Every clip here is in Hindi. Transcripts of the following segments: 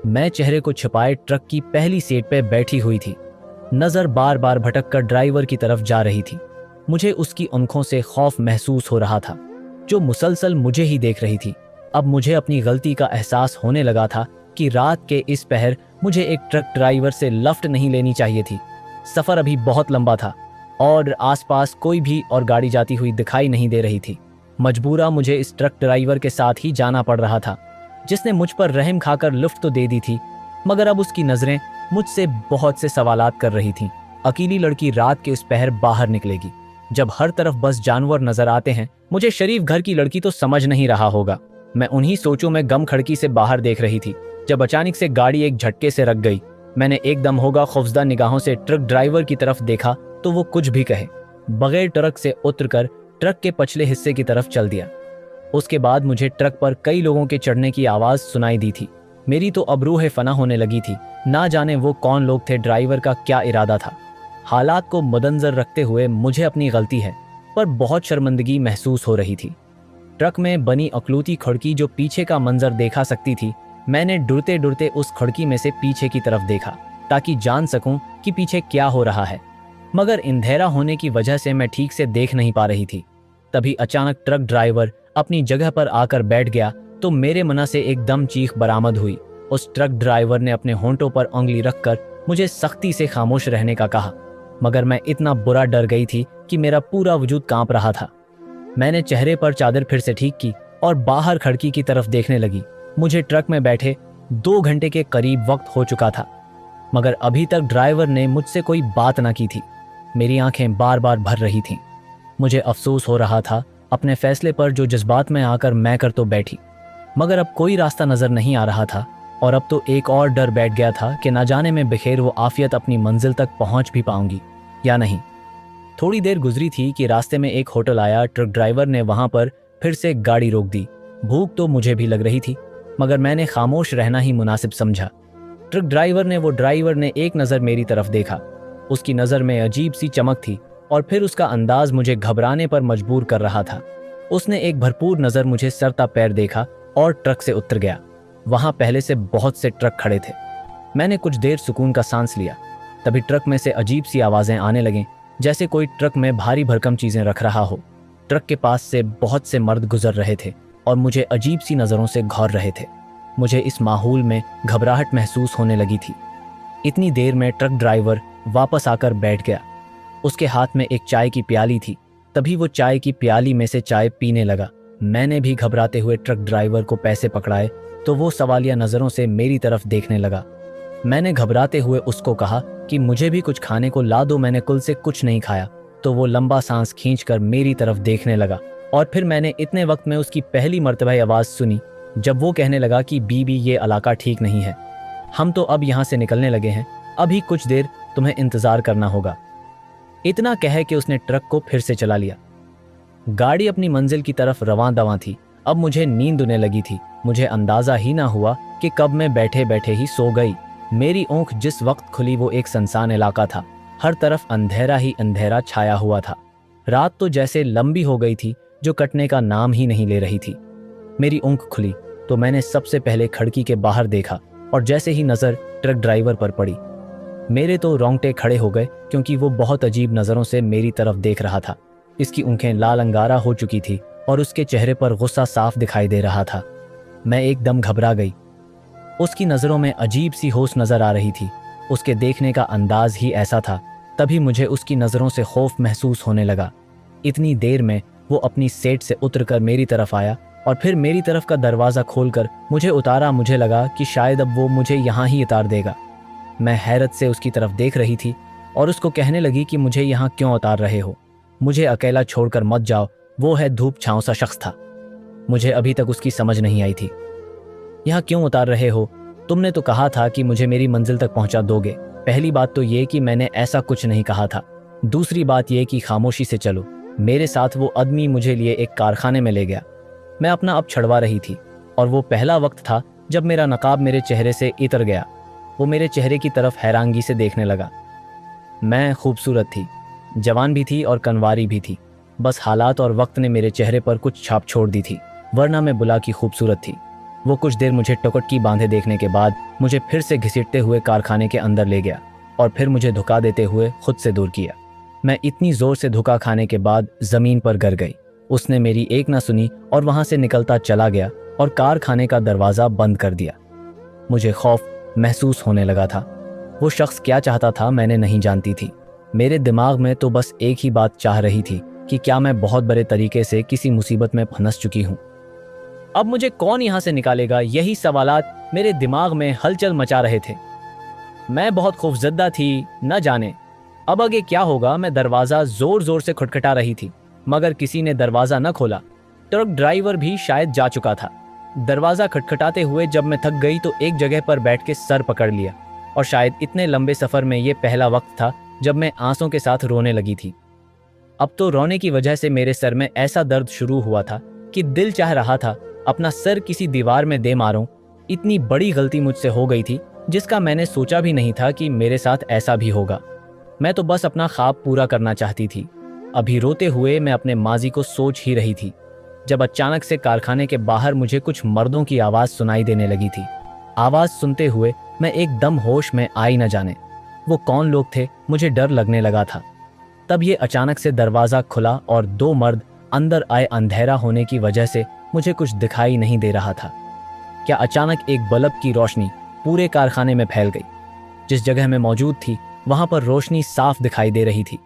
मैं चेहरे को छिपाए ट्रक की पहली सीट पर बैठी हुई थी। नजर बार बार भटक कर ड्राइवर की तरफ जा रही थी। मुझे उसकी आंखों से खौफ महसूस हो रहा था, जो मुसलसल मुझे ही देख रही थी। अब मुझे अपनी गलती का एहसास होने लगा था कि रात के इस पहर मुझे एक ट्रक ड्राइवर से लफ्ट नहीं लेनी चाहिए थी। सफ़र अभी बहुत लंबा था और आसपास कोई भी और गाड़ी जाती हुई दिखाई नहीं दे रही थी। मजबूरा मुझे इस ट्रक ड्राइवर के साथ ही जाना पड़ रहा था, जिसने मुझ पर रहम खाकर लिफ्ट तो दे दी थी, मगर अब उसकी नज़रें मुझसे बहुत से सवालात कर रही थीं। अकेली लड़की रात के इस पहर बाहर निकलेगी, जब हर तरफ बस जानवर नजर आते हैं। मुझे शरीफ घर की लड़की तो समझ नहीं रहा होगा। मैं उन्हीं सोचों में गम खिड़की से बाहर देख रही थी, जब अचानक से गाड़ी एक झटके से रक गई। मैंने एकदम होगा खौफजदा निगाहों से ट्रक ड्राइवर की तरफ देखा तो वो कुछ भी कहे बगैर ट्रक से उतरकर ट्रक के पछले हिस्से की तरफ चल दिया। उसके बाद मुझे ट्रक पर कई लोगों के चढ़ने की आवाज़ सुनाई दी थी। मेरी तो अब रूह फना होने लगी थी। ना जाने वो कौन लोग थे, ड्राइवर का क्या इरादा था। हालात को मद्देनजर रखते हुए मुझे अपनी गलती है पर बहुत शर्मिंदगी महसूस हो रही थी। ट्रक में बनी अकलूती खिड़की जो पीछे का मंजर देखा सकती थी, मैंने डरते डरते उस खिड़की में से पीछे की तरफ देखा ताकि जान सकूं कि पीछे क्या हो रहा है, मगर अंधेरा होने की वजह से मैं ठीक से देख नहीं पा रही थी। तभी अचानक ट्रक ड्राइवर अपनी जगह पर आकर बैठ गया तो मेरे मना से एकदम चीख बरामद हुई। उस ट्रक ड्राइवर ने अपने होंठों पर उंगली रखकर मुझे सख्ती से खामोश रहने का कहा, मगर मैं इतना बुरा डर गई थी कि मेरा पूरा वजूद कांप रहा था। मैंने चेहरे पर चादर फिर से ठीक की और बाहर खिड़की की तरफ देखने लगी। मुझे ट्रक में बैठे 2 घंटे के करीब वक्त हो चुका था, मगर अभी तक ड्राइवर ने मुझसे कोई बात ना की थी। मेरी आंखें बार बार भर रही थीं। मुझे अफसोस हो रहा था अपने फैसले पर, जो जज्बात में आकर मैं कर तो बैठी, मगर अब कोई रास्ता नजर नहीं आ रहा था। और अब तो एक और डर बैठ गया था कि ना जाने में बखेर वो आफियत अपनी मंजिल तक पहुंच भी पाऊंगी या नहीं। थोड़ी देर गुजरी थी कि रास्ते में एक होटल आया। ट्रक ड्राइवर ने वहां पर फिर से गाड़ी रोक दी। भूख तो मुझे भी लग रही थी, मगर मैंने खामोश रहना ही मुनासिब समझा। ट्रक ड्राइवर ने एक नज़र मेरी तरफ देखा। उसकी नज़र में अजीब सी चमक थी और फिर उसका अंदाज मुझे घबराने पर मजबूर कर रहा था। उसने एक भरपूर नज़र मुझे सरता पैर देखा और ट्रक से उतर गया। वहां पहले से बहुत से ट्रक खड़े थे। मैंने कुछ देर सुकून का सांस लिया। तभी ट्रक में से अजीब सी आवाज़ें आने लगें, जैसे कोई ट्रक में भारी भरकम चीज़ें रख रहा हो। ट्रक के पास से बहुत से मर्द गुजर रहे थे और मुझे अजीब सी नज़रों से घौर रहे थे। मुझे इस माहौल में घबराहट महसूस होने लगी थी। इतनी देर में ट्रक ड्राइवर वापस आकर बैठ गया। उसके हाथ में एक चाय की प्याली थी। तभी वो चाय की प्याली में से चाय पीने लगा। मैंने भी घबराते हुए ट्रक ड्राइवर को पैसे पकड़ाए तो वो सवालिया नज़रों से मेरी तरफ देखने लगा। मैंने घबराते हुए उसको कहा कि मुझे भी कुछ खाने को ला दो, मैंने कुल से कुछ नहीं खाया। तो वो लंबा सांस खींचकर मेरी तरफ देखने लगा और फिर मैंने इतने वक्त में उसकी पहली मर्तबा आवाज़ सुनी जब वो कहने लगा कि बीबी, ये इलाका ठीक नहीं है, हम तो अब यहाँ से निकलने लगे हैं, अभी कुछ देर तुम्हें इंतज़ार करना होगा। इतना कह के उसने ट्रक को फिर से चला लिया। गाड़ी अपनी मंजिल की तरफ रवां दवां थी। अब मुझे नींद आने लगी थी। मुझे अंदाज़ा ही ना हुआ कि कब मैं बैठे बैठे ही सो गई। मेरी आँख जिस वक्त खुली वो एक सुनसान इलाका था। हर तरफ अंधेरा ही अंधेरा छाया हुआ था। रात तो जैसे लंबी हो गई थी, जो कटने का नाम ही नहीं ले रही थी। मेरी आँख खुली तो मैंने सबसे पहले खिड़की के बाहर देखा और जैसे ही नज़र ट्रक ड्राइवर पर पड़ी, मेरे तो रोंगटे खड़े हो गए, क्योंकि वो बहुत अजीब नज़रों से मेरी तरफ देख रहा था। इसकी आँखें लाल अंगारा हो चुकी थी और उसके चेहरे पर गुस्सा साफ दिखाई दे रहा था। मैं एकदम घबरा गई। उसकी नज़रों में अजीब सी होश नज़र आ रही थी। उसके देखने का अंदाज ही ऐसा था। तभी मुझे उसकी नज़रों से खौफ महसूस होने लगा। इतनी देर में वो अपनी सीट से उतरकर मेरी तरफ आया और फिर मेरी तरफ का दरवाज़ा खोलकर मुझे उतारा। मुझे लगा कि शायद अब वो मुझे यहाँ ही उतार देगा। मैं हैरत से उसकी तरफ देख रही थी और उसको कहने लगी कि मुझे यहाँ क्यों उतार रहे हो, मुझे अकेला छोड़कर मत जाओ। वो है धूप छाँव सा शख्स था। मुझे अभी तक उसकी समझ नहीं आई थी। यहाँ क्यों उतार रहे हो? तुमने तो कहा था कि मुझे मेरी मंजिल तक पहुँचा दोगे। पहली बात तो ये कि मैंने ऐसा कुछ नहीं कहा था। दूसरी बात यह कि खामोशी से चलो। मेरे साथ वो आदमी मुझे लिए एक कारखाने में ले गया। मैं अपना अब छड़वा रही थी और वो पहला वक्त था जब मेरा नकाब मेरे चेहरे से इतर गया। वो मेरे चेहरे की तरफ हैरानगी से देखने लगा। मैं खूबसूरत थी, जवान भी थी और कनवारी भी थी। बस हालात और वक्त ने मेरे चेहरे पर कुछ छाप छोड़ दी थी, वरना मैं बुला की खूबसूरत थी। वो कुछ देर मुझे टुकटकी बांधे देखने के बाद मुझे फिर से घसीटते हुए कारखाने के अंदर ले गया और फिर मुझे धुका देते हुए खुद से दूर किया। मैं इतनी जोर से धुका खाने के बाद जमीन पर गिर गई। उसने मेरी एक ना सुनी और वहां से निकलता चला गया और कारखाने का दरवाजा बंद कर दिया। मुझे खौफ महसूस होने लगा था। वो शख्स क्या चाहता था मैंने नहीं जानती थी। मेरे दिमाग में तो बस एक ही बात चाह रही थी कि क्या मैं बहुत बड़े तरीके से किसी मुसीबत में फंस चुकी हूं। अब मुझे कौन यहां से निकालेगा, यही सवालात मेरे दिमाग में हलचल मचा रहे थे। मैं बहुत खौफजदा थी, न जाने अब आगे क्या होगा। मैं दरवाजा जोर जोर से खटखटा रही थी मगर किसी ने दरवाजा न खोला। ट्रक ड्राइवर भी शायद जा चुका था। दरवाजा खटखटाते हुए जब मैं थक गई तो एक जगह पर बैठ के सर पकड़ लिया और शायद इतने लंबे सफर में ये पहला वक्त था जब मैं आंसू के साथ रोने लगी थी। अब तो रोने की वजह से मेरे सर में ऐसा दर्द शुरू हुआ था कि दिल चाह रहा था अपना सर किसी दीवार में दे मारूं। इतनी बड़ी गलती मुझसे हो गई थी जिसका मैंने सोचा भी नहीं था कि मेरे साथ ऐसा भी होगा। मैं तो बस अपना ख्वाब पूरा करना चाहती थी। अभी रोते हुए मैं अपने माजी को सोच ही रही थी जब अचानक से कारखाने के बाहर मुझे कुछ मर्दों की आवाज सुनाई देने लगी थी। आवाज सुनते हुए मैं एकदम होश में आई न जाने वो कौन लोग थे। मुझे डर लगने लगा था। तब ये अचानक से दरवाजा खुला और दो मर्द अंदर आए। अंधेरा होने की वजह से मुझे कुछ दिखाई नहीं दे रहा था। क्या अचानक एक बल्ब की रोशनी पूरे कारखाने में फैल गई। जिस जगह मैं मौजूद थी वहां पर रोशनी साफ दिखाई दे रही थी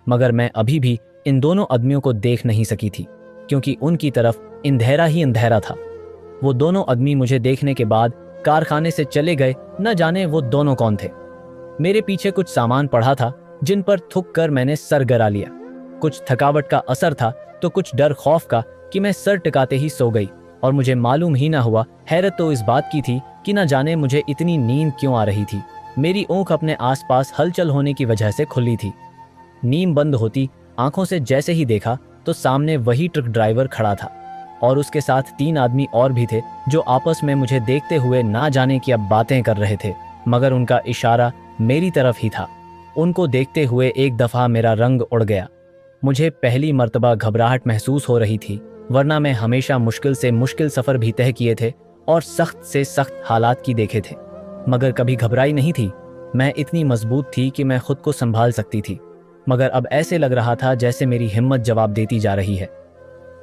मगर मैं अभी भी इन दोनों आदमियों को देख नहीं सकी थी क्योंकि उनकी तरफ अंधेरा ही अंधेरा था। वो दोनों आदमी मुझे देखने के बाद कारखाने से चले गए। न जाने वो दोनों कौन थे। मेरे पीछे कुछ सामान पड़ा था जिन पर थूक कर मैंने सर गिरा लिया। कुछ थकावट का असर था तो कुछ डर खौफ का कि मैं सर टिकाते ही सो गई और मुझे मालूम ही ना हुआ। हैरत तो इस बात की थी कि न जाने मुझे इतनी नींद क्यों आ रही थी। मेरी आंख अपने आसपास हलचल होने की वजह से खुली थी। नींद बंद होती आंखों से जैसे ही देखा तो सामने वही ट्रक ड्राइवर खड़ा था और उसके साथ 3 आदमी और भी थे जो आपस में मुझे देखते हुए ना जाने की अब बातें कर रहे थे मगर उनका इशारा मेरी तरफ ही था। उनको देखते हुए एक दफा मेरा रंग उड़ गया। मुझे पहली मर्तबा घबराहट महसूस हो रही थी वरना मैं हमेशा मुश्किल से मुश्किल सफर भी तय किए थे और सख्त से सख्त हालात की देखे थे मगर कभी घबराई नहीं थी। मैं इतनी मजबूत थी कि मैं खुद को संभाल सकती थी मगर अब ऐसे लग रहा था जैसे मेरी हिम्मत जवाब देती जा रही है।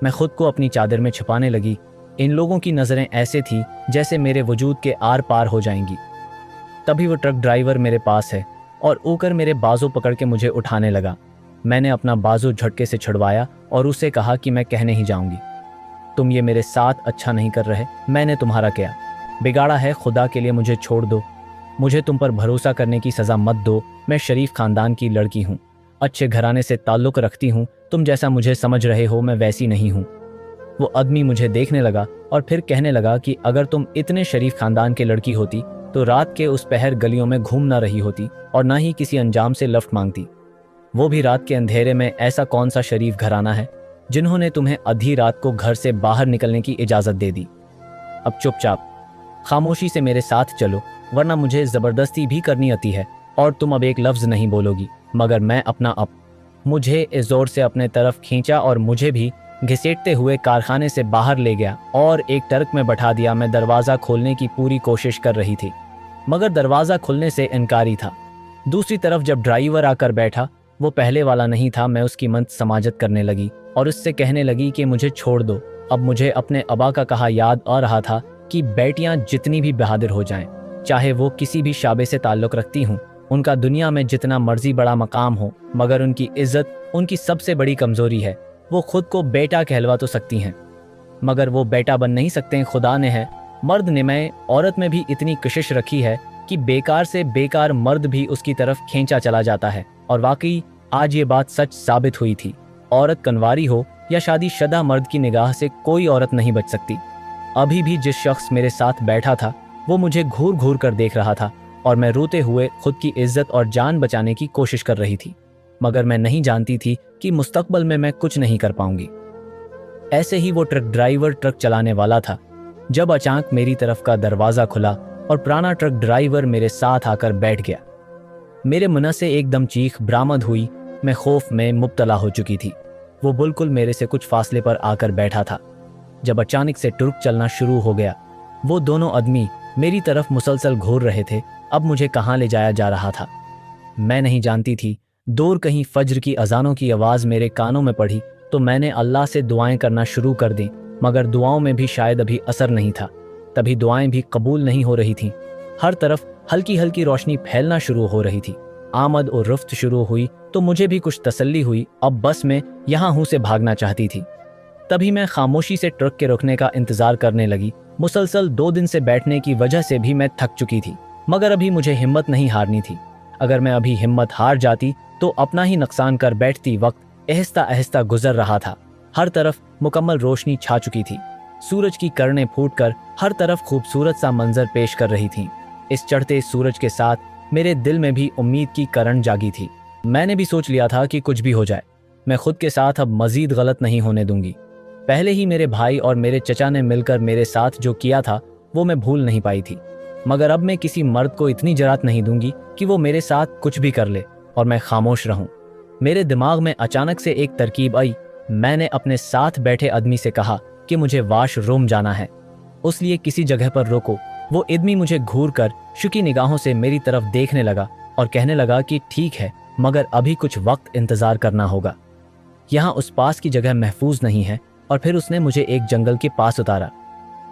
मैं खुद को अपनी चादर में छिपाने लगी। इन लोगों की नज़रें ऐसे थी जैसे मेरे वजूद के आर पार हो जाएंगी। तभी वो ट्रक ड्राइवर मेरे पास है और ऊकर मेरे बाजू पकड़ के मुझे उठाने लगा। मैंने अपना बाजू झटके से छुड़वाया और उसे कहा कि मैं कहने ही जाऊंगी। तुम ये मेरे साथ अच्छा नहीं कर रहे। मैंने तुम्हारा क्या बिगाड़ा है? खुदा के लिए मुझे छोड़ दो। मुझे तुम पर भरोसा करने की सज़ा मत दो। मैं शरीफ खानदान की लड़की हूँ, अच्छे घराने से ताल्लुक़ रखती हूँ। तुम जैसा मुझे समझ रहे हो मैं वैसी नहीं हूँ। वो आदमी मुझे देखने लगा और फिर कहने लगा कि अगर तुम इतने शरीफ खानदान की लड़की होती तो रात के उस पहर गलियों में घूम ना रही होती और ना ही किसी अंजाम से लफ्ट मांगती। वो भी रात के अंधेरे में। ऐसा कौन सा शरीफ घराना है जिन्होंने तुम्हें आधी रात को घर से बाहर निकलने की इजाज़त दे दी? अब चुपचाप खामोशी से मेरे साथ चलो वरना मुझे ज़बरदस्ती भी करनी आती है और तुम अब एक लफ्ज़ नहीं बोलोगी। मगर मैं अपना मुझे इस जोर से अपने तरफ खींचा और मुझे भी घसीटते हुए कारखाने से बाहर ले गया और एक ट्रक में बैठा दिया। मैं दरवाज़ा खोलने की पूरी कोशिश कर रही थी मगर दरवाज़ा खुलने से इनकारी था। दूसरी तरफ जब ड्राइवर आकर बैठा वो पहले वाला नहीं था। मैं उसकी मंत समाजत करने लगी और उससे कहने लगी कि मुझे छोड़ दो। अब मुझे अपने अबा का कहा याद आ रहा था कि बेटियां जितनी भी बहादुर हो जाएं, चाहे वो किसी भी शाबे से ताल्लुक़ रखती हूँ, उनका दुनिया में जितना मर्जी बड़ा मकाम हो, मगर उनकी इज्जत उनकी सबसे बड़ी कमज़ोरी है। वो खुद को बेटा कहलवा तो सकती हैं मगर वो बेटा बन नहीं सकते। खुदा ने है मर्द ने मैं औरत में भी इतनी कशिश रखी है कि बेकार से बेकार मर्द भी उसकी तरफ खींचा चला जाता है। और वाकई आज ये बात सच साबित हुई थी। औरत कन्वारी हो या शादीशुदा मर्द की निगाह से कोई औरत नहीं बच सकती। अभी भी जिस शख्स मेरे साथ बैठा था वो मुझे घूर घूर कर देख रहा था और मैं रोते हुए खुद की इज्जत और जान बचाने की कोशिश कर रही थी मगर मैं नहीं जानती थी कि मुस्तकबल में मैं कुछ नहीं कर पाऊंगी। ऐसे ही वो ट्रक ड्राइवर ट्रक चलाने वाला था जब अचानक मेरी तरफ का दरवाज़ा खुला और पुराना ट्रक ड्राइवर मेरे साथ आकर बैठ गया। मेरे मुंह से एकदम चीख बरामद हुई। मैं खौफ में मुब्तला हो चुकी थी। वो बिल्कुल मेरे से कुछ फासले पर आकर बैठा था। जब अचानक से ट्रक चलना शुरू हो गया वो दोनों आदमी मेरी तरफ मुसलसल घूर रहे थे। अब मुझे कहाँ ले जाया जा रहा था मैं नहीं जानती थी। दूर कहीं फज्र की अजानों की आवाज़ मेरे कानों में पड़ी तो मैंने अल्लाह से दुआएं करना शुरू कर दी, मगर दुआओं में भी शायद अभी असर नहीं था। तभी दुआएं भी कबूल नहीं हो रही थीं। हर तरफ हल्की हल्की रोशनी फैलना शुरू हो रही थी। आमद और रफ्त शुरू हुई तो मुझे भी कुछ तसल्ली हुई। अब बस मैं यहाँ हूँ से भागना चाहती थी। तभी मैं खामोशी से ट्रक के रुकने का इंतजार करने लगी। मुसलसल 2 दिन से बैठने की वजह से भी मैं थक चुकी थी, मगर अभी मुझे हिम्मत नहीं हारनी थी। अगर मैं अभी हिम्मत हार जाती तो अपना ही नुकसान कर बैठती। वक्त आहिस्ता आहिस्ता गुजर रहा था। हर तरफ मुकम्मल रोशनी छा चुकी थी। सूरज की किरणें फूटकर हर तरफ खूबसूरत सा मंजर पेश कर रही थीं। इस चढ़ते सूरज के साथ मेरे दिल में भी उम्मीद की किरण जागी थी। मैंने भी सोच लिया था कि कुछ भी हो जाए, मैं खुद के साथ अब मजीद गलत नहीं होने दूंगी। पहले ही मेरे भाई और मेरे चचा ने मिलकर मेरे साथ जो किया था वो मैं भूल नहीं पाई थी, मगर अब मैं किसी मर्द को इतनी जरात नहीं दूंगी कि वो मेरे साथ कुछ भी कर ले और मैं खामोश रहूं। मेरे दिमाग में अचानक से एक तरकीब आई। मैंने अपने साथ बैठे आदमी से कहा कि मुझे वाशरूम जाना है, उसलिए किसी जगह पर रोको। वो आदमी मुझे घूर कर शुकी निगाहों से मेरी तरफ देखने लगा और कहने लगा कि ठीक है, मगर अभी कुछ वक्त इंतजार करना होगा। यहाँ उस पास की जगह महफूज नहीं है। और फिर उसने मुझे एक जंगल के पास उतारा।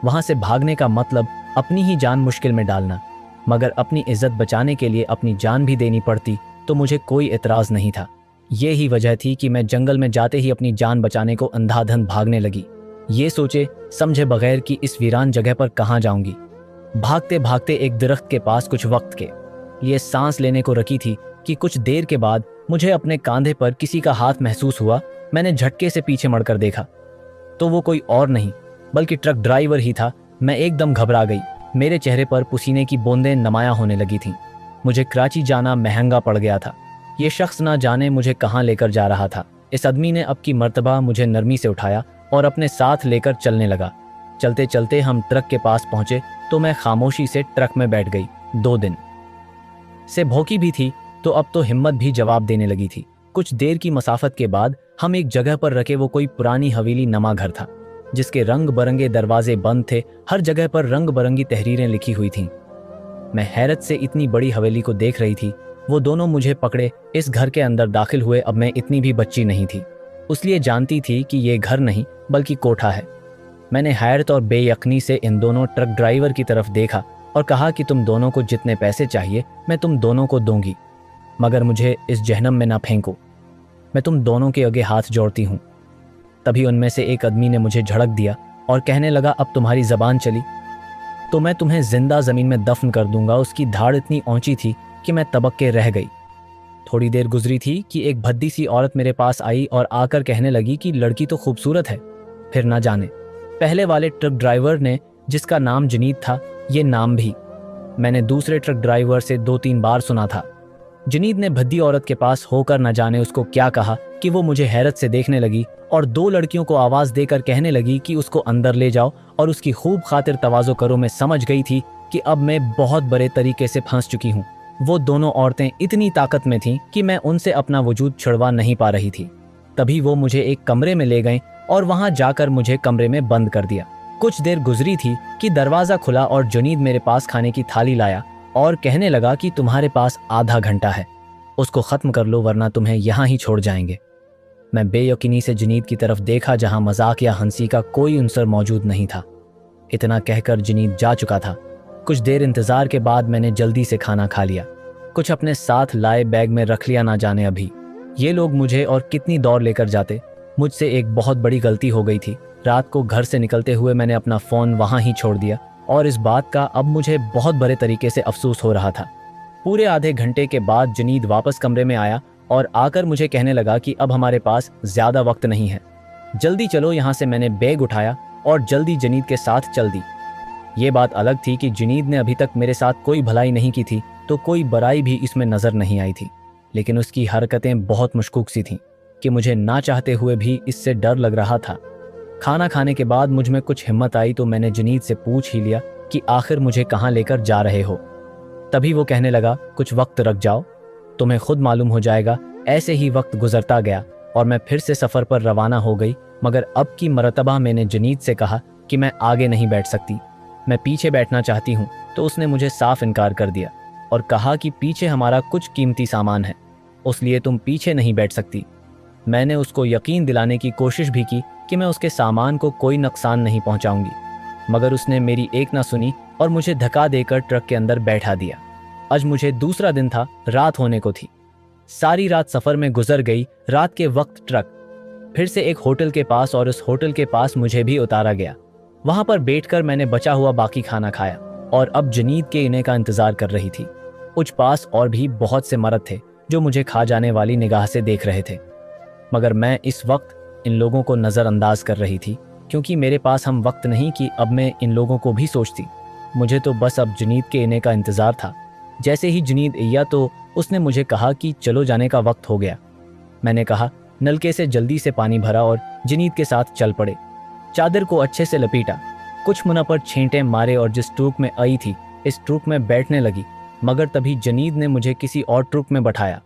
वहां से भागने का मतलब अपनी ही जान मुश्किल में डालना, मगर अपनी इज्जत बचाने के लिए अपनी जान भी देनी पड़ती तो मुझे कोई एतराज नहीं था। ये ही वजह थी कि मैं जंगल में जाते ही अपनी जान बचाने को अंधाधुंध भागने लगी, ये सोचे समझे बगैर कि इस वीरान जगह पर कहाँ जाऊंगी। भागते भागते एक दरख्त के पास कुछ वक्त के लिए सांस लेने को रखी थी कि कुछ देर के बाद मुझे अपने कंधे पर किसी का हाथ महसूस हुआ। मैंने झटके से पीछे मुड़कर देखा तो वो कोई और नहीं बल्कि ट्रक ड्राइवर ही था। मैं एकदम घबरा गई। मेरे चेहरे पर पसीने की बूंदें नुमायां होने लगी थीं। मुझे कराची जाना महंगा पड़ गया था। ये शख्स ना जाने मुझे कहाँ लेकर जा रहा था। इस आदमी ने अब की मर्तबा मुझे नरमी से उठाया और अपने साथ लेकर चलने लगा। चलते चलते हम ट्रक के पास पहुंचे तो मैं खामोशी से ट्रक में बैठ गई। 2 दिन से भूखी भी थी तो अब तो हिम्मत भी जवाब देने लगी थी। कुछ देर की मसाफत के बाद हम एक जगह पर रखे। वो कोई पुरानी हवेली नमा घर था जिसके रंग बरंगे दरवाजे बंद थे। हर जगह पर रंग बरंगी तहरीरें लिखी हुई थीं। मैं हैरत से इतनी बड़ी हवेली को देख रही थी। वो दोनों मुझे पकड़े इस घर के अंदर दाखिल हुए। अब मैं इतनी भी बच्ची नहीं थी, उसलिए जानती थी कि ये घर नहीं बल्कि कोठा है। मैंने हैरत और बेयकीनी से इन दोनों ट्रक ड्राइवर की तरफ देखा और कहा कि तुम दोनों को जितने पैसे चाहिए मैं तुम दोनों को दूंगी, मगर मुझे इस जहन्नम में ना फेंको। मैं तुम दोनों के आगे हाथ जोड़ती हूँ। तभी उनमें से एक आदमी ने मुझे झड़क दिया और कहने लगा, अब तुम्हारी जबान चली तो मैं तुम्हें जिंदा जमीन में दफन कर दूंगा। उसकी धाड़ इतनी ऊंची थी कि मैं तबक के रह गई। थोड़ी देर गुजरी थी कि एक भद्दी सी औरत मेरे पास आई और आकर कहने लगी कि लड़की तो खूबसूरत है। फिर ना जाने पहले वाले ट्रक ड्राइवर ने जिसका नाम जनीद था, ये नाम भी मैंने दूसरे ट्रक ड्राइवर से 2-3 बार सुना था। जनीद ने भद्दी औरत के पास होकर न जाने उसको क्या कहा कि वो मुझे हैरत से देखने लगी और 2 लड़कियों को आवाज़ देकर कहने लगी कि उसको अंदर ले जाओ और उसकी खूब खातिर तवाज़ो करो। मैं समझ गई थी कि अब मैं बहुत बड़े तरीके से फंस चुकी हूँ। वो दोनों औरतें इतनी ताकत में थीं कि मैं उनसे अपना वजूद छुड़वा नहीं पा रही थी। तभी वो मुझे एक कमरे में ले गए और वहाँ जाकर मुझे कमरे में बंद कर दिया। कुछ देर गुजरी थी कि दरवाज़ा खुला और जनीद मेरे पास खाने की थाली लाया और कहने लगा कि तुम्हारे पास आधा घंटा है, उसको ख़त्म कर लो वरना तुम्हें यहाँ ही छोड़ जाएंगे। मैं बेयकीनी से जनीद की तरफ देखा जहाँ मजाक या हंसी का कोई अंसर मौजूद नहीं था। इतना कहकर जनीद जा चुका था। कुछ देर इंतज़ार के बाद मैंने जल्दी से खाना खा लिया। कुछ अपने साथ लाए बैग में रख लिया, ना जाने अभी ये लोग मुझे और कितनी दौड़ लेकर जाते। मुझसे एक बहुत बड़ी गलती हो गई थी। रात को घर से निकलते हुए मैंने अपना फ़ोन वहाँ ही छोड़ दिया और इस बात का अब मुझे बहुत बड़े तरीके से अफसोस हो रहा था। पूरे आधे घंटे के बाद जनीद वापस कमरे में आया और आकर मुझे कहने लगा कि अब हमारे पास ज़्यादा वक्त नहीं है, जल्दी चलो यहाँ से। मैंने बैग उठाया और जल्दी जनीद के साथ चल दी। ये बात अलग थी कि जनीद ने अभी तक मेरे साथ कोई भलाई नहीं की थी तो कोई बुराई भी इसमें नज़र नहीं आई थी, लेकिन उसकी हरकतें बहुत मशकूक सी थीं कि मुझे ना चाहते हुए भी इससे डर लग रहा था। खाना खाने के बाद मुझ में कुछ हिम्मत आई तो मैंने जनीद से पूछ ही लिया कि आखिर मुझे कहाँ लेकर जा रहे हो। तभी वो कहने लगा, कुछ वक्त रख जाओ, तुम्हें खुद मालूम हो जाएगा। ऐसे ही वक्त गुजरता गया और मैं फिर से सफ़र पर रवाना हो गई, मगर अब की मरतबा मैंने जनीद से कहा कि मैं आगे नहीं बैठ सकती। मैं पीछे बैठना चाहती हूँ तो उसने मुझे साफ इनकार कर दिया और कहा कि पीछे हमारा कुछ कीमती सामान है, उसलिए तुम पीछे नहीं बैठ सकती। मैंने उसको यकीन दिलाने की कोशिश भी की कि मैं उसके सामान को कोई नुकसान नहीं पहुंचाऊंगी, मगर उसने मेरी एक ना सुनी और मुझे धक्का देकर ट्रक के अंदर बैठा दिया। आज मुझे दूसरा दिन था, रात होने को थी। सारी रात सफर में गुजर गई। रात के वक्त ट्रक फिर से एक होटल के पास और उस होटल के पास मुझे भी उतारा गया। वहां पर बैठकर मैंने बचा हुआ बाकी खाना खाया और अब जनीद के इन्हें का इंतजार कर रही थी। कुछ पास और भी बहुत से मर्द थे जो मुझे खा जाने वाली निगाह से देख रहे थे, मगर मैं इस वक्त इन लोगों को नज़रअंदाज कर रही थी क्योंकि मेरे पास हम वक्त नहीं कि अब मैं इन लोगों को भी सोचती। मुझे तो बस अब जनीद के इन्हें का इंतज़ार था। जैसे ही जनीद आया तो उसने मुझे कहा कि चलो जाने का वक्त हो गया। मैंने कहा। नलके से जल्दी से पानी भरा और जनीद के साथ चल पड़े। चादर को अच्छे से लपेटा, कुछ मुना पर छींटे मारे और जिस ट्रुक में आई थी इस ट्रुक में बैठने लगी, मगर तभी जनीद ने मुझे किसी और ट्रुक में बैठाया।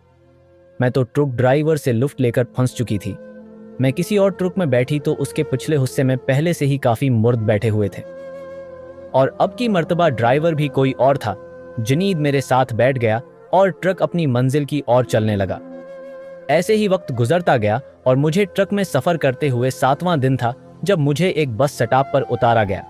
मैं तो ट्रुक ड्राइवर से लुफ्ट लेकर फंस चुकी थी। मैं किसी और ट्रुक में बैठी तो उसके पिछले हिस्से में पहले से ही काफी मुर्द बैठे हुए थे और अब की मर्तबा ड्राइवर भी कोई और था। जनीद मेरे साथ बैठ गया और ट्रक अपनी मंजिल की ओर चलने लगा। ऐसे ही वक्त गुजरता गया और मुझे ट्रक में सफर करते हुए 7वां दिन था जब मुझे एक बस स्टॉप पर उतारा गया।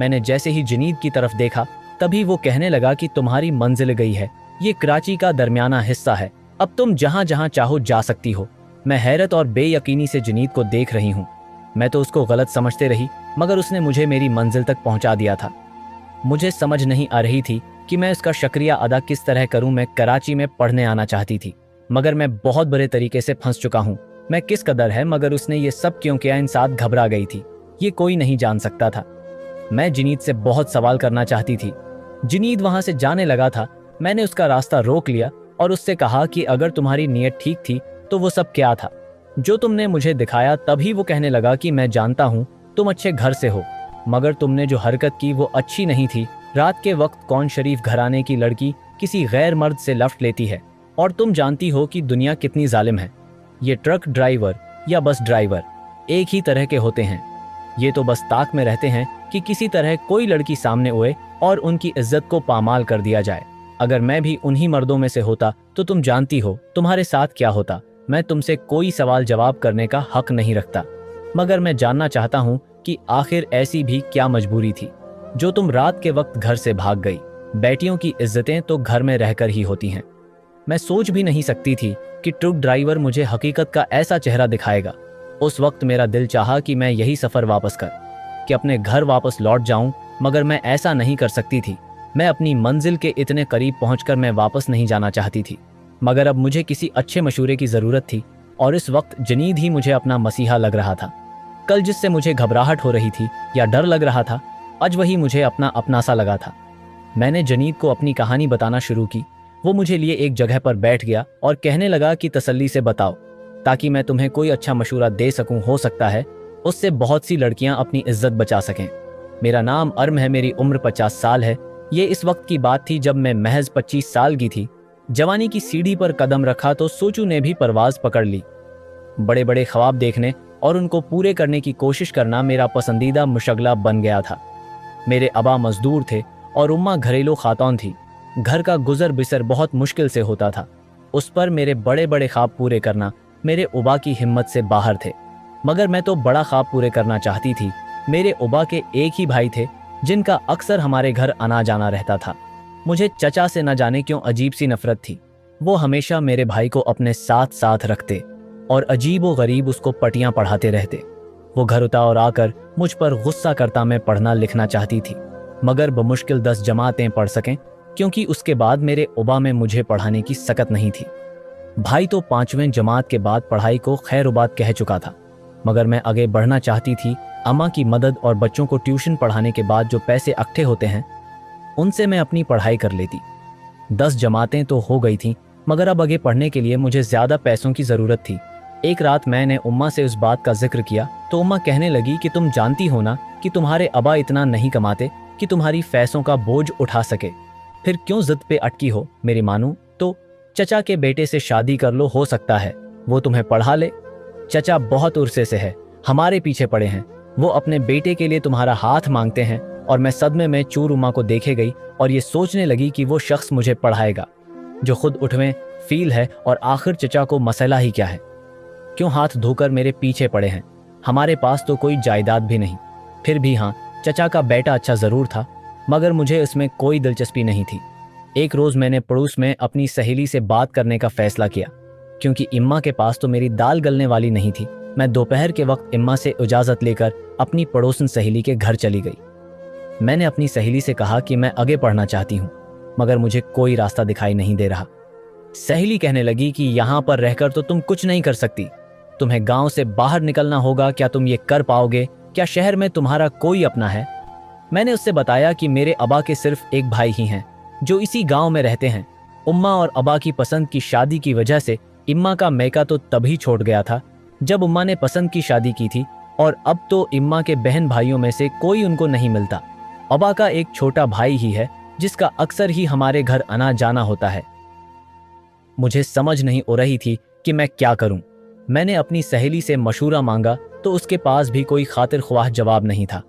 मैंने जैसे ही जनीद की तरफ देखा तभी वो कहने लगा कि तुम्हारी मंजिल गई है, ये कराची का दरमियाना हिस्सा है, अब तुम जहां जहां चाहो जा सकती हो। मैं हैरत और बेयकीनी से जनीद को देख रही हूँ। मैं तो उसको गलत समझते रही, मगर उसने मुझे मेरी मंजिल तक पहुंचा दिया था। मुझे समझ नहीं आ रही थी कि मैं इसका शुक्रिया अदा किस तरह करूं। मैं कराची में पढ़ने आना चाहती थी, मगर मैं बहुत बुरे तरीके से फंस चुका हूं। मैं किस कदर है, मगर उसने ये सब क्यों किया, इन साथ घबरा गई थी, ये कोई नहीं जान सकता था। मैं जनीद से बहुत सवाल करना चाहती थी। जनीद वहां से जाने लगा था। मैंने उसका रास्ता रोक लिया और उससे कहा कि अगर तुम्हारी नीयत ठीक थी तो वो सब क्या था जो तुमने मुझे दिखाया। तभी वो कहने लगा कि मैं जानता हूँ तुम अच्छे घर से हो, मगर तुमने जो हरकत की वो अच्छी नहीं थी। रात के वक्त कौन शरीफ घराने की लड़की किसी गैर मर्द से लफ्ट लेती है, और तुम जानती हो कि दुनिया कितनी जालिम है। ये ट्रक ड्राइवर या बस ड्राइवर एक ही तरह के होते हैं। ये तो बस ताक में रहते हैं कि किसी तरह कोई लड़की सामने आए और उनकी इज्जत को पामाल कर दिया जाए। अगर मैं भी उन्हीं मर्दों में से होता तो तुम जानती हो तुम्हारे साथ क्या होता। मैं तुमसे कोई सवाल जवाब करने का हक नहीं रखता, मगर मैं जानना चाहता हूँ कि आखिर ऐसी भी क्या मजबूरी थी जो तुम रात के वक्त घर से भाग गई। बेटियों की इज्जतें तो घर में रहकर ही होती हैं। मैं सोच भी नहीं सकती थी कि ट्रक ड्राइवर मुझे हकीकत का ऐसा चेहरा दिखाएगा। उस वक्त मेरा दिल चाहा कि मैं यही सफ़र वापस कर कि अपने घर वापस लौट जाऊं, मगर मैं ऐसा नहीं कर सकती थी। मैं अपनी मंजिल के इतने करीब पहुंचकर मैं वापस नहीं जाना चाहती थी, मगर अब मुझे किसी अच्छे मशूरे की ज़रूरत थी और इस वक्त जनीद ही मुझे अपना मसीहा लग रहा था। कल जिससे मुझे घबराहट हो रही थी या डर लग रहा था, आज वही मुझे अपना अपना सा लगा था। मैंने जनीद को अपनी कहानी बताना शुरू की। वो मुझे लिए एक जगह पर बैठ गया और कहने लगा कि तसल्ली से बताओ ताकि मैं तुम्हें कोई अच्छा मशूरा दे सकूं। हो सकता है उससे बहुत सी लड़कियां अपनी इज्जत बचा सकें। मेरा नाम अर्म है, मेरी उम्र 50 साल है। ये इस वक्त की बात थी जब मैं महज 25 साल की थी। जवानी की सीढ़ी पर कदम रखा तो सोचू ने भी परवाज पकड़ ली। बड़े बड़े ख्वाब देखने और उनको पूरे करने की कोशिश करना मेरा पसंदीदा मुशगला बन गया था। मेरे अबा मजदूर थे और उम्मा घरेलू खातून थी। घर का गुजर बिसर बहुत मुश्किल से होता था। उस पर मेरे बड़े बड़े ख्वाब पूरे करना मेरे उबा की हिम्मत से बाहर थे, मगर मैं तो बड़ा ख्वाब पूरे करना चाहती थी। मेरे उबा के एक ही भाई थे जिनका अक्सर हमारे घर आना जाना रहता था। मुझे चचा से न जाने क्यों अजीब सी नफरत थी। वो हमेशा मेरे भाई को अपने साथ साथ रखते और अजीब व गरीब उसको पटियां पढ़ाते रहते। वो घर उता और आकर मुझ पर गुस्सा करता मैं पढ़ना लिखना चाहती थी, मगर बमुश्किल 10 जमातें पढ़ सकें, क्योंकि उसके बाद मेरे उबा में मुझे पढ़ाने की सकत नहीं थी। भाई तो 5वें जमात के बाद पढ़ाई को खैरुबाद कह चुका था, मगर मैं आगे बढ़ना चाहती थी। अम्मा की मदद और बच्चों को ट्यूशन पढ़ाने के बाद जो पैसे इकट्ठे होते हैं उनसे मैं अपनी पढ़ाई कर लेती। 10 जमातें तो हो गई थीं, मगर अब आगे पढ़ने के लिए मुझे ज़्यादा पैसों की ज़रूरत थी। एक रात मैंने उम्मा से उस बात का जिक्र किया तो उम्मा कहने लगी कि तुम जानती हो ना कि तुम्हारे अबा इतना नहीं कमाते कि तुम्हारी पैसों का बोझ उठा सके, फिर क्यों जिद पे अटकी हो। मेरी मानूं तो चचा के बेटे से शादी कर लो, हो सकता है वो तुम्हें पढ़ा ले। चचा बहुत उर्से से है, हमारे पीछे पड़े हैं। वो अपने बेटे के लिए तुम्हारा हाथ मांगते हैं और मैं सदमे में चूर उम्मा को देखे गई और ये सोचने लगी कि वो शख्स मुझे पढ़ाएगा जो खुद उठवें फील है, और आखिर चचा को मसला ही क्या है, क्यों हाथ धोकर मेरे पीछे पड़े हैं। हमारे पास तो कोई जायदाद भी नहीं। फिर भी हाँ, चचा का बेटा अच्छा ज़रूर था, मगर मुझे इसमें कोई दिलचस्पी नहीं थी। एक रोज़ मैंने पड़ोस में अपनी सहेली से बात करने का फ़ैसला किया। क्योंकि इम्मा के पास तो मेरी दाल गलने वाली नहीं थी, मैं दोपहर के वक्त इम्मा से इजाज़त लेकर अपनी पड़ोसन सहेली के घर चली गई। मैंने अपनी सहेली से कहा कि मैं आगे पढ़ना चाहती हूँ, मगर मुझे कोई रास्ता दिखाई नहीं दे रहा। सहेली कहने लगी कि यहाँ पर रहकर तो तुम कुछ नहीं कर सकती, तुम्हें गांव से बाहर निकलना होगा। क्या तुम ये कर पाओगे? क्या शहर में तुम्हारा कोई अपना है? मैंने उससे बताया कि मेरे अबा के सिर्फ एक भाई ही हैं जो इसी गांव में रहते हैं। उम्मा और अबा की पसंद की शादी की वजह से इम्मा का मैका तो तभी छोड़ गया था जब उम्मा ने पसंद की शादी की थी, और अब तो इम्मा के बहन भाइयों में से कोई उनको नहीं मिलता। अबा का एक छोटा भाई ही है जिसका अक्सर ही हमारे घर आना जाना होता है। मुझे समझ नहीं हो रही थी कि मैं क्या करूं। मैंने अपनी सहेली से मशूरा मांगा तो उसके पास भी कोई खातिर ख्वाह जवाब नहीं था।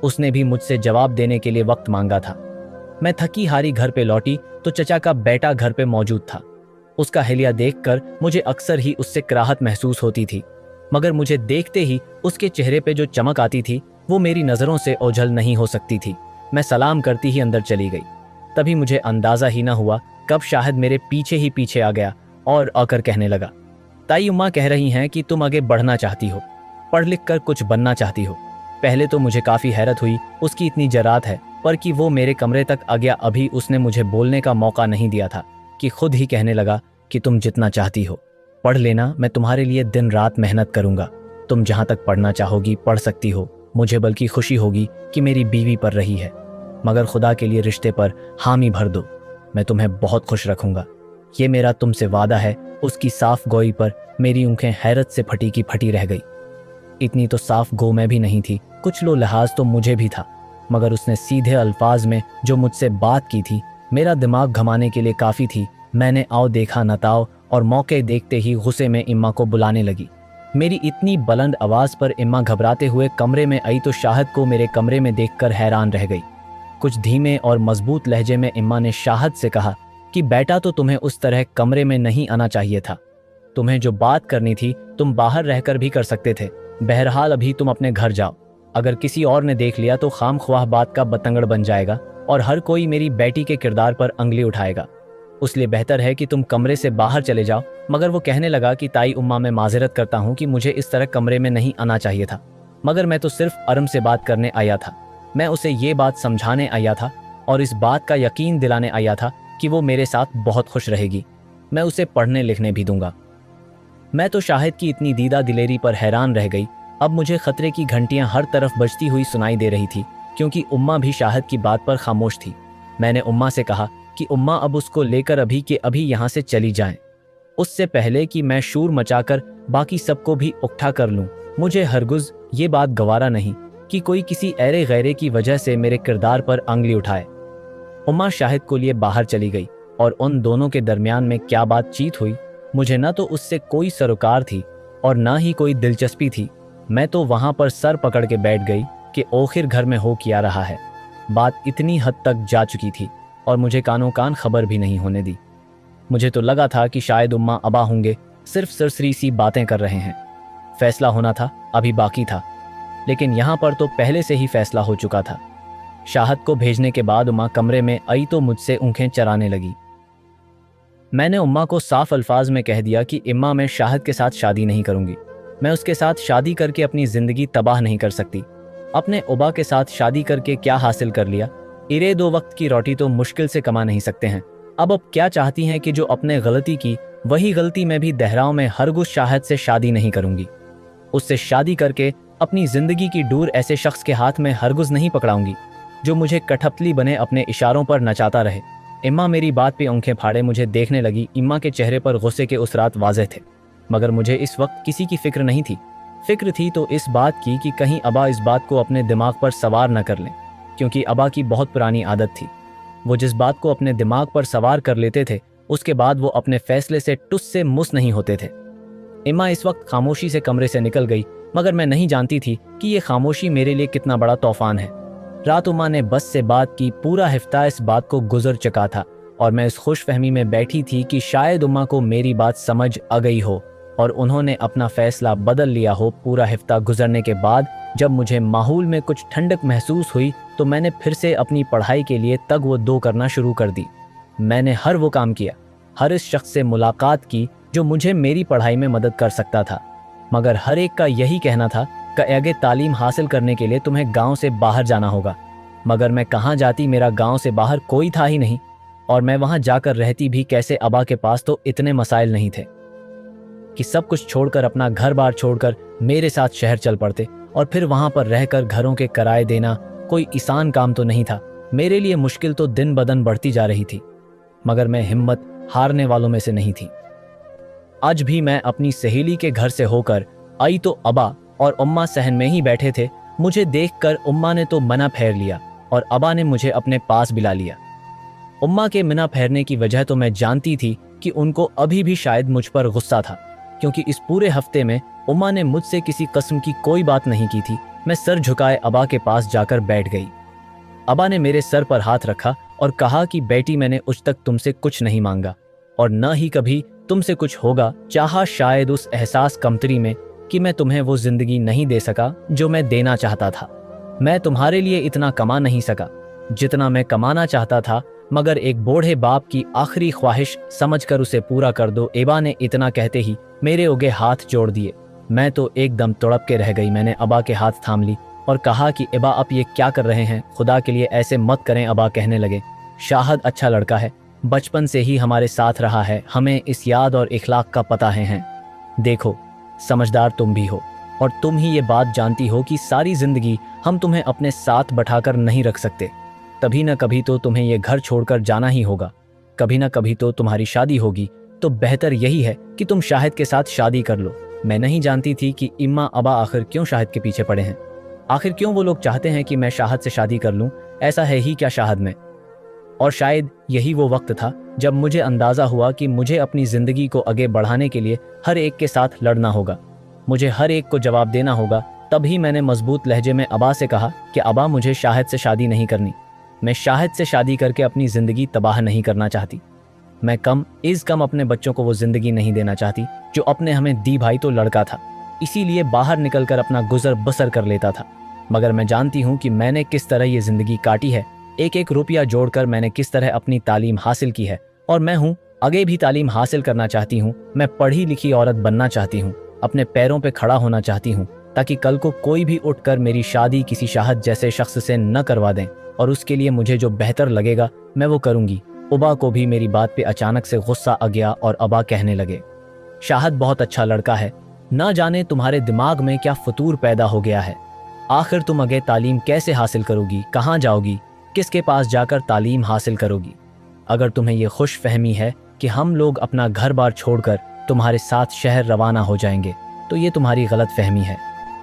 उसने भी मुझसे जवाब देने के लिए वक्त मांगा था। मैं थकी हारी घर पे लौटी तो चचा का बेटा घर पे मौजूद था। उसका हिलिया देखकर मुझे अक्सर ही उससे कराहत महसूस होती थी, मगर मुझे देखते ही उसके चेहरे पे जो चमक आती थी वो मेरी नज़रों से ओझल नहीं हो सकती थी। मैं सलाम करती ही अंदर चली गई। तभी मुझे अंदाज़ा ही ना हुआ कब शाहिद मेरे पीछे ही पीछे आ गया और आकर कहने लगा, ताई उम्मा कह रही हैं कि तुम आगे बढ़ना चाहती हो, पढ़ लिख कर कुछ बनना चाहती हो। पहले तो मुझे काफ़ी हैरत हुई उसकी इतनी जरात है, पर कि वो मेरे कमरे तक आ गया अभी उसने मुझे बोलने का मौका नहीं दिया था कि खुद ही कहने लगा कि तुम जितना चाहती हो पढ़ लेना, मैं तुम्हारे लिए दिन रात मेहनत करूंगा। तुम जहाँ तक पढ़ना चाहोगी पढ़ सकती हो। मुझे बल्कि खुशी होगी कि मेरी बीवी पर रही है, मगर खुदा के लिए रिश्ते पर हामी भर दो, मैं तुम्हें बहुत खुश रखूंगा। ये मेरा तुमसे वादा है। उसकी साफ गोई पर मेरी आंखें हैरत से फटी की फटी रह गई। इतनी तो साफ गो मैं भी नहीं थी, कुछ लो लिहाज तो मुझे भी था, मगर उसने सीधे अल्फाज में जो मुझसे बात की थी मेरा दिमाग घमाने के लिए काफ़ी थी। मैंने आओ देखा नताओ और मौके देखते ही गुस्से में इम्मा को बुलाने लगी। मेरी इतनी बुलंद आवाज़ पर इम्मा घबराते हुए कमरे में आई तो शाहिद को मेरे कमरे में देखकर हैरान रह गई। कुछ धीमे और मजबूत लहजे में इम्मा ने शाहिद से कहा कि बेटा तो तुम्हें उस तरह कमरे में नहीं आना चाहिए था। तुम्हें जो बात करनी थी तुम बाहर रहकर भी कर सकते थे। बहरहाल अभी तुम अपने घर जाओ। अगर किसी और ने देख लिया तो खाम ख्वाह बात का बतंगड़ बन जाएगा और हर कोई मेरी बेटी के किरदार पर अंगली उठाएगा। उसलिए बेहतर है कि तुम कमरे से बाहर चले जाओ। मगर वो कहने लगा कि ताई उम्मा, मैं माजरत करता हूँ कि मुझे इस तरह कमरे में नहीं आना चाहिए था, मगर मैं तो सिर्फ अरम से बात करने आया था। मैं उसे ये बात समझाने आया था और इस बात का यकीन दिलाने आया था कि वो मेरे साथ बहुत खुश रहेगी। मैं उसे पढ़ने लिखने भी दूंगा। मैं तो शाहिद की इतनी दीदा दिलेरी पर हैरान रह गई। अब मुझे खतरे की घंटियां हर तरफ बजती हुई सुनाई दे रही थी, क्योंकि उम्मा भी शाहिद की बात पर खामोश थी। मैंने उम्मा से कहा कि उम्मा अब उसको लेकर अभी के अभी यहाँ से चली जाएं, उससे पहले कि मैं शूर मचाकर बाकी सबको भी उकठा कर लूं। मुझे हरगुज ये बात गवारा नहीं कि कोई किसी ऐरे गैरे की वजह से मेरे किरदार पर अंगली उठाए। उम्मा शाहिद को लिए बाहर चली गई और उन दोनों के दरमियान में क्या बातचीत हुई मुझे न तो उससे कोई सरोकार थी और न ही कोई दिलचस्पी थी। मैं तो वहां पर सर पकड़ के बैठ गई कि आखिर घर में हो क्या रहा है। बात इतनी हद तक जा चुकी थी और मुझे कानों कान खबर भी नहीं होने दी। मुझे तो लगा था कि शायद उम्मा अबा होंगे, सिर्फ सरसरी सी बातें कर रहे हैं। फैसला होना था, अभी बाकी था, लेकिन यहाँ पर तो पहले से ही फैसला हो चुका था। शाहिद को भेजने के बाद उम्मा कमरे में आई तो मुझसे ऊँखें चराने लगी। मैंने उम्मा को साफ अल्फाज में कह दिया कि इम्मा, मैं शाहिद के साथ शादी नहीं करूँगी। मैं उसके साथ शादी करके अपनी ज़िंदगी तबाह नहीं कर सकती। अपने उबा के साथ शादी करके क्या हासिल कर लिया? इरे दो वक्त की रोटी तो मुश्किल से कमा नहीं सकते हैं। अब क्या चाहती हैं कि जो अपने गलती की वही गलती मैं भी दोहराऊं? में हरगुज शाहिद से शादी नहीं करूँगी। उससे शादी करके अपनी ज़िंदगी की डोर ऐसे शख्स के हाथ में हरगुज नहीं पकड़ाऊंगी जो मुझे कठपुतली बने अपने इशारों पर नचाता रहे। इम्मा मेरी बात पे आंखें फाड़े मुझे देखने लगी। इम्मा के चेहरे पर गुस्से के उसरात वाज़ेह थे, मगर मुझे इस वक्त किसी की फिक्र नहीं थी। फिक्र थी तो इस बात की कि कहीं अबा इस बात को अपने दिमाग पर सवार न कर लें, क्योंकि अबा की बहुत पुरानी आदत थी। वो जिस बात को अपने दिमाग पर सवार कर लेते थे उसके बाद वो अपने फैसले से टुस से मुस नहीं होते थे। इम्मा इस वक्त खामोशी से कमरे से निकल गई, मगर मैं नहीं जानती थी कि ये खामोशी मेरे लिए कितना बड़ा तूफान है। रात उम्मा ने बस से बात की, पूरा हफ्ता इस बात को गुजर चुका था और मैं इस खुशफहमी में बैठी थी कि शायद उम्मा को मेरी बात समझ आ गई हो और उन्होंने अपना फैसला बदल लिया हो। पूरा हफ्ता गुजरने के बाद जब मुझे माहौल में कुछ ठंडक महसूस हुई तो मैंने फिर से अपनी पढ़ाई के लिए तग-व-दो करना शुरू कर दी। मैंने हर वो काम किया, हर इस शख्स से मुलाकात की जो मुझे मेरी पढ़ाई में मदद कर सकता था, मगर हर एक का यही कहना था कि आगे तालीम हासिल करने के लिए तुम्हें गांव से बाहर जाना होगा। मगर मैं कहाँ जाती, मेरा गांव से बाहर कोई था ही नहीं और मैं वहां जाकर रहती भी कैसे। अबा के पास तो इतने मसाइल नहीं थे कि सब कुछ छोड़कर, अपना घर बार छोड़कर मेरे साथ शहर चल पड़ते और फिर वहां पर रहकर घरों के किराए देना कोई आसान काम तो नहीं था। मेरे लिए मुश्किल तो दिन ब दिन बढ़ती जा रही थी, मगर मैं हिम्मत हारने वालों में से नहीं थी। आज भी मैं अपनी सहेली के घर से होकर आई तो अबा और उम्मा सहन में ही बैठे थे। मुझे देखकर उम्मा ने तो मना फेर लिया और अबा ने मुझे अपने पास बुला लिया। उम्मा के मना फेरने की वजह तो मैं जानती थी कि उनको अभी भी शायद मुझ पर गुस्सा था, क्योंकि इस पूरे हफ्ते में उम्मा ने मुझसे किसी किस्म की कोई बात नहीं की थी। मैं सर झुकाए अबा के पास जाकर बैठ गई। अबा ने मेरे सर पर हाथ रखा और कहा कि बेटी, मैंने आज तक तुमसे कुछ नहीं मांगा और न ही कभी तुमसे कुछ होगा चाहा। शायद उस एहसास कमतरी में कि मैं तुम्हें वो जिंदगी नहीं दे सका जो मैं देना चाहता था। मैं तुम्हारे लिए इतना कमा नहीं सका जितना मैं कमाना चाहता था, मगर एक बूढ़े बाप की आखिरी ख्वाहिश समझकर उसे पूरा कर दो। एबा ने इतना कहते ही मेरे ओगे हाथ जोड़ दिए। मैं तो एकदम तड़प के रह गई। मैंने अबा के हाथ थाम ली और कहा कि एबा, आप ये क्या कर रहे हैं? खुदा के लिए ऐसे मत करें। अबा कहने लगे, शाहद अच्छा लड़का है, बचपन से ही हमारे साथ रहा है, हमें इस याद और इखलाक का पता है। देखो, समझदार तुम भी हो और तुम ही ये बात जानती हो कि सारी जिंदगी हम तुम्हें अपने साथ बैठाकर नहीं रख सकते। कभी न कभी तो तुम्हें ये घर छोड़कर जाना ही होगा, कभी न कभी तो तुम्हारी शादी होगी। तो बेहतर यही है कि तुम शाहिद के साथ शादी कर लो। मैं नहीं जानती थी कि इम्मा अबा आखिर क्यों शाहिद के पीछे पड़े हैं, आखिर क्यों वो लोग चाहते हैं कि मैं शाहिद से शादी कर लूं। ऐसा है ही क्या शाहिद में? और शायद यही वो वक्त था जब मुझे अंदाज़ा हुआ कि मुझे अपनी ज़िंदगी को आगे बढ़ाने के लिए हर एक के साथ लड़ना होगा, मुझे हर एक को जवाब देना होगा। तभी मैंने मजबूत लहजे में अबा से कहा कि अबा, मुझे शाहिद से शादी नहीं करनी। मैं शाहिद से शादी करके अपनी ज़िंदगी तबाह नहीं करना चाहती। मैं कम अपने बच्चों को वो ज़िंदगी नहीं देना चाहती जो अपने हमें दी। भाई तो लड़का था, इसीलिए बाहर निकलकर अपना गुजर बसर कर लेता था। मगर मैं जानती हूँ कि मैंने किस तरह ये ज़िंदगी काटी है। एक एक रुपया जोड़कर मैंने किस तरह अपनी तालीम हासिल की है और मैं हूँ आगे भी तालीम हासिल करना चाहती हूँ। मैं पढ़ी लिखी औरत बनना चाहती हूँ, अपने पैरों पे खड़ा होना चाहती हूँ, ताकि कल को कोई भी उठकर मेरी शादी किसी शाहद जैसे शख्स से न करवा दें और उसके लिए मुझे जो बेहतर लगेगा मैं वो करूँगी। उबा को भी मेरी बात पे अचानक से गुस्सा आ गया और अबा कहने लगे, शाहद बहुत अच्छा लड़का है, ना जाने तुम्हारे दिमाग में क्या फतूर पैदा हो गया है। आखिर तुम आगे तालीम कैसे हासिल करोगी? कहाँ जाओगी? किसके पास जाकर तालीम हासिल करोगी? अगर तुम्हें ये खुश फहमी है कि हम लोग अपना घर बार छोड़कर तुम्हारे साथ शहर रवाना हो जाएंगे, तो ये तुम्हारी गलत फहमी है।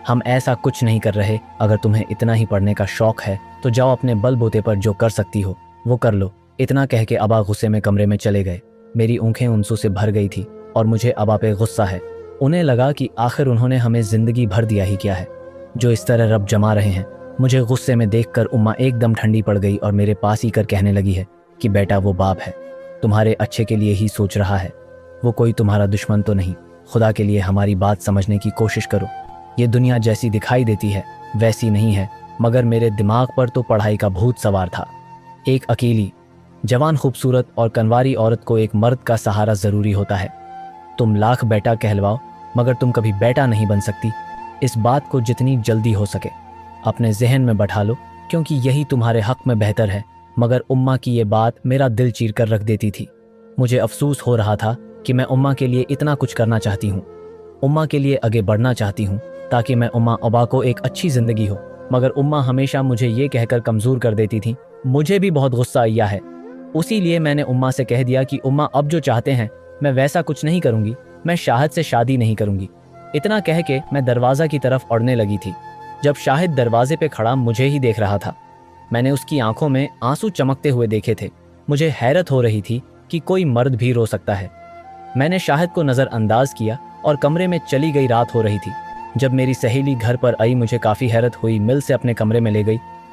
हम ऐसा कुछ नहीं कर रहे। अगर तुम्हें इतना ही पढ़ने का शौक है तो जाओ, अपने बलबूते पर जो कर सकती हो वो कर लो। इतना कह के अबा गुस्से में कमरे में चले गए। मेरी आंखें आंसू से भर गई थी और मुझे अबा पे गुस्सा है। उन्हें लगा कि आखिर उन्होंने हमें जिंदगी भर दिया ही क्या है जो इस तरह रब जमा रहे हैं। मुझे गुस्से में देखकर उम्मा एकदम ठंडी पड़ गई और मेरे पास ही कर कहने लगी है कि बेटा, वो बाप है, तुम्हारे अच्छे के लिए ही सोच रहा है, वो कोई तुम्हारा दुश्मन तो नहीं। खुदा के लिए हमारी बात समझने की कोशिश करो। ये दुनिया जैसी दिखाई देती है वैसी नहीं है। मगर मेरे दिमाग पर तो पढ़ाई का भूत सवार था। एक अकेली जवान खूबसूरत और कनवारी औरत को एक मर्द का सहारा ज़रूरी होता है। तुम लाख बेटा कहलवाओ मगर तुम कभी बेटा नहीं बन सकती। इस बात को जितनी जल्दी हो सके अपने जहन में बैठा लो, क्योंकि यही तुम्हारे हक में बेहतर है। मगर उम्मा की ये बात मेरा दिल चीर कर रख देती थी। मुझे अफसोस हो रहा था कि मैं उम्मा के लिए इतना कुछ करना चाहती हूँ, उम्मा के लिए आगे बढ़ना चाहती हूँ ताकि मैं उम्मा अबा को एक अच्छी ज़िंदगी हो। मगर उम्मा हमेशा मुझे ये कहकर कमज़ोर कर देती थी। मुझे भी बहुत गुस्सा आया है। उसी लिए मैंने उम्मा से कह दिया कि उम्मा, अब जो चाहते हैं मैं वैसा कुछ नहीं करूँगी, मैं शाहिद से शादी नहीं करूँगी। इतना कह के मैं दरवाज़ा की तरफ उड़ने लगी थी जब शाहिद दरवाजे पे खड़ा मुझे ही देख रहा था। मैंने उसकी आंखों में आंसू चमकते हुए देखे थे। मुझे हैरत हो रही थी कि कोई मर्द भी रो सकता है। मैंने शाहिद को नज़रअंदाज किया और कमरे में चली गई। रात हो रही थी। जब मेरी सहेली घर पर आई मुझे काफ़ी हैरत हुई। मिल से अपने कमरे में ले गई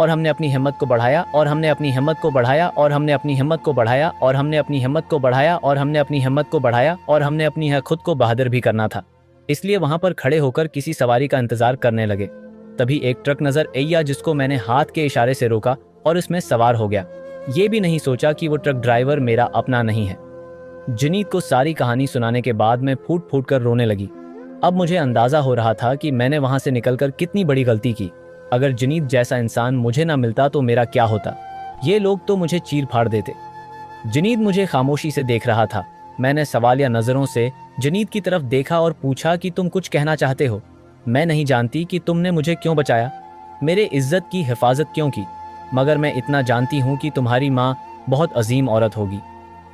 और हमने अपनी हिम्मत को बढ़ाया और हमने अपनी हिम्मत को बढ़ाया और हमने अपनी हिम्मत को बढ़ाया और हमने अपनी हिम्मत को बढ़ाया और हमने अपनी हिम्मत को बढ़ाया और हमने अपनी खुद को बहादुर भी करना था, इसलिए वहां पर खड़े होकर किसी सवारी का इंतजार करने लगे। तभी एक ट्रक नजर आया जिसको मैंने हाथ के इशारे से रोका और इसमें सवार हो गया। ये भी नहीं सोचा कि वो ट्रक ड्राइवर मेरा अपना नहीं है। जुनीद को सारी कहानी सुनाने के बाद मैं फूट फूट कर रोने लगी। अब मुझे अंदाजा हो रहा था कि मैंने वहां से निकलकर कितनी बड़ी गलती की। अगर जुनीद जैसा इंसान मुझे ना मिलता तो मेरा क्या होता। ये लोग तो मुझे चीर फाड़ देते। जुनीद मुझे खामोशी से देख रहा था। मैंने सवालिया नजरों से जुनीद की तरफ देखा और पूछा कि तुम कुछ कहना चाहते हो। मैं नहीं जानती कि तुमने मुझे क्यों बचाया, मेरे इज्जत की हिफाजत क्यों की, मगर मैं इतना जानती हूँ कि तुम्हारी माँ बहुत अजीम औरत होगी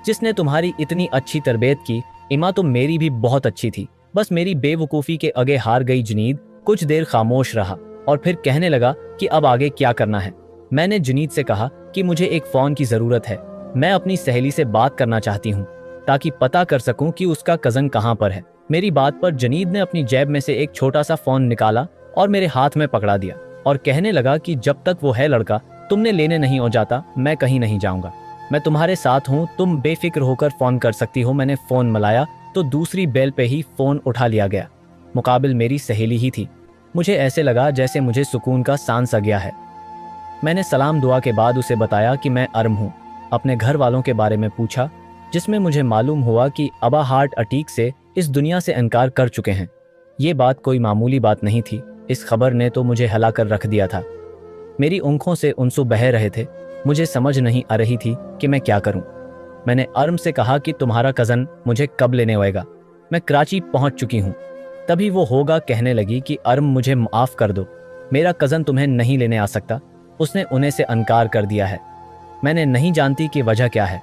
जिसने तुम्हारी इतनी अच्छी तरबियत की। इमा तो मेरी भी बहुत अच्छी थी, बस मेरी बेवकूफ़ी के आगे हार गई। जुनीद कुछ देर खामोश रहा और फिर कहने लगा कि अब आगे क्या करना है। मैंने जुनीद से कहा कि मुझे एक फ़ोन की ज़रूरत है। मैं अपनी सहेली से बात करना चाहती हूँ ताकि पता कर सकूँ कि उसका कज़न कहाँ पर है। मेरी बात पर जुनीद ने अपनी जेब में से एक छोटा सा फ़ोन निकाला और मेरे हाथ में पकड़ा दिया और कहने लगा कि जब तक वो है लड़का तुमने लेने नहीं हो जाता, मैं कहीं नहीं जाऊँगा। मैं तुम्हारे साथ हूँ, तुम बेफिक्र होकर फ़ोन कर सकती हो। मैंने फ़ोन मिलाया तो दूसरी बेल पे ही फ़ोन उठा लिया गया। मुकाबिल मेरी सहेली ही थी। मुझे ऐसे लगा जैसे मुझे सुकून का सांस आ गया है। मैंने सलाम दुआ के बाद उसे बताया कि मैं अरम हूँ। अपने घर वालों के बारे में पूछा, जिसमें मुझे मालूम हुआ कि अबा हार्ट अटैक से इस दुनिया से इनकार कर चुके हैं। ये बात कोई मामूली बात नहीं थी। इस खबर ने तो मुझे हिला कर रख दिया था। मेरी आंखों से आंसू बह रहे थे। मुझे समझ नहीं आ रही थी कि मैं क्या करूं। मैंने अरम से कहा कि तुम्हारा कज़न मुझे कब लेने आएगा, मैं कराची पहुंच चुकी हूं। तभी वो होगा कहने लगी कि अरम मुझे माफ़ कर दो, मेरा कज़न तुम्हें नहीं लेने आ सकता, उसने उन्हें से इनकार कर दिया है। मैंने नहीं जानती कि वजह क्या है,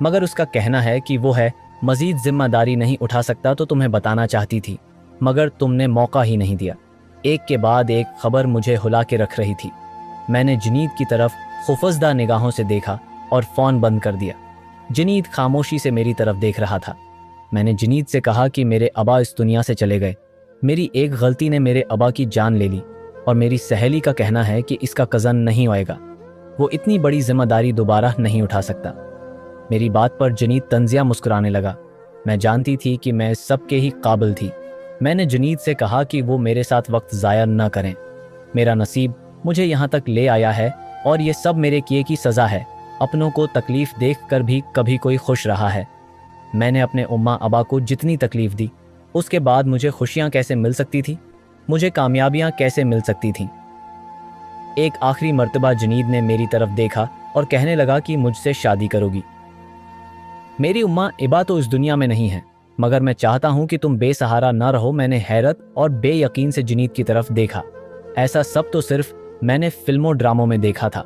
मगर उसका कहना है कि वो है मज़ीद जिम्मेदारी नहीं उठा सकता तो तुम्हें बताना चाहती थी, मगर तुमने मौका ही नहीं दिया। एक के बाद एक खबर मुझे हुला के रख रही थी। मैंने जुनीद की तरफ खुफजदा निगाहों से देखा और फ़ोन बंद कर दिया। जुनीद खामोशी से मेरी तरफ देख रहा था। मैंने जुनीद से कहा कि मेरे अबा इस दुनिया से चले गए। मेरी एक गलती ने मेरे अबा की जान ले ली और मेरी सहेली का कहना है कि इसका कज़न नहीं आएगा, वो इतनी बड़ी जिम्मेदारी दोबारा नहीं उठा सकता। मेरी बात पर जुनीद तंजिया मुस्कुराने लगा। मैं जानती थी कि मैं सबके ही काबिल थी। मैंने जुनीद से कहा कि वो मेरे साथ वक्त ज़ाया न करें। मेरा नसीब मुझे यहाँ तक ले आया है और ये सब मेरे किए की सज़ा है। अपनों को तकलीफ़ देख कर भी कभी कोई खुश रहा है। मैंने अपने उम्मा अबा को जितनी तकलीफ़ दी, उसके बाद मुझे खुशियाँ कैसे मिल सकती थी, मुझे कामयाबियाँ कैसे मिल सकती थीं। एक आखिरी मर्तबा जुनीद ने मेरी तरफ देखा और कहने लगा कि मुझसे शादी करोगी। मेरी उम्मा इबा तो इस दुनिया में नहीं है, मगर मैं चाहता हूँ कि तुम बेसहारा ना रहो। मैंने हैरत और बेयकीन से जुनीद की तरफ देखा। ऐसा सब तो सिर्फ मैंने फिल्मों ड्रामों में देखा था,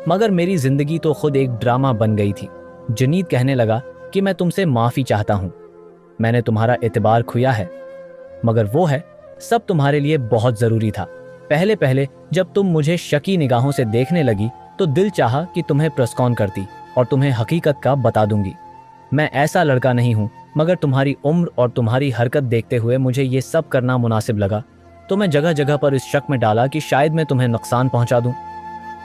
मगर मेरी जिंदगी तो खुद एक ड्रामा बन गई थी। जुनीद कहने लगा कि मैं तुमसे माफ़ी चाहता हूँ, मैंने तुम्हारा एतबार खोया है, मगर वो है सब तुम्हारे लिए बहुत ज़रूरी था। पहले पहले जब तुम मुझे शकी निगाहों से देखने लगी तो दिल चाहा कि तुम्हें प्रस्कॉन करती और तुम्हें हकीकत का बता दूंगी। मैं ऐसा लड़का नहीं हूँ, मगर तुम्हारी उम्र और तुम्हारी हरकत देखते हुए मुझे ये सब करना मुनासिब लगा, तो मैं जगह जगह पर इस शक में डाला कि शायद मैं तुम्हें नुकसान पहुंचा दूं।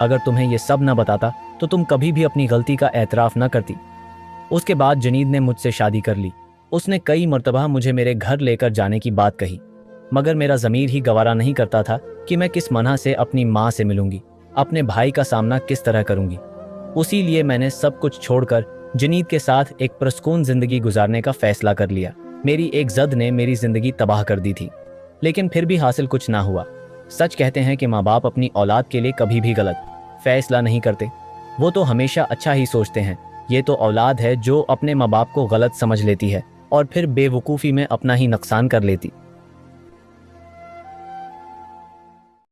अगर तुम्हें ये सब न बताता तो तुम कभी भी अपनी गलती का एतराफ़ न करती। उसके बाद जुनीद ने मुझसे शादी कर ली। उसने कई मरतबा मुझे मेरे घर लेकर जाने की बात कही, मगर मेरा ज़मीर ही गवारा नहीं करता था कि मैं किस मना से अपनी माँ से मिलूंगी, अपने भाई का सामना किस तरह करूंगी। उसी लिए मैंने सब कुछ छोड़कर जुनीद के साथ एक पुरस्कून ज़िंदगी गुजारने का फ़ैसला कर लिया। मेरी एक ज़द ने मेरी ज़िंदगी तबाह कर दी थी, लेकिन फिर भी हासिल कुछ ना हुआ। सच कहते हैं कि माँ बाप अपनी औलाद के लिए कभी भी गलत फ़ैसला नहीं करते, वो तो हमेशा अच्छा ही सोचते हैं। ये तो औलाद है जो अपने माँ बाप को गलत समझ लेती है और फिर बेवकूफ़ी में अपना ही नुकसान कर लेती।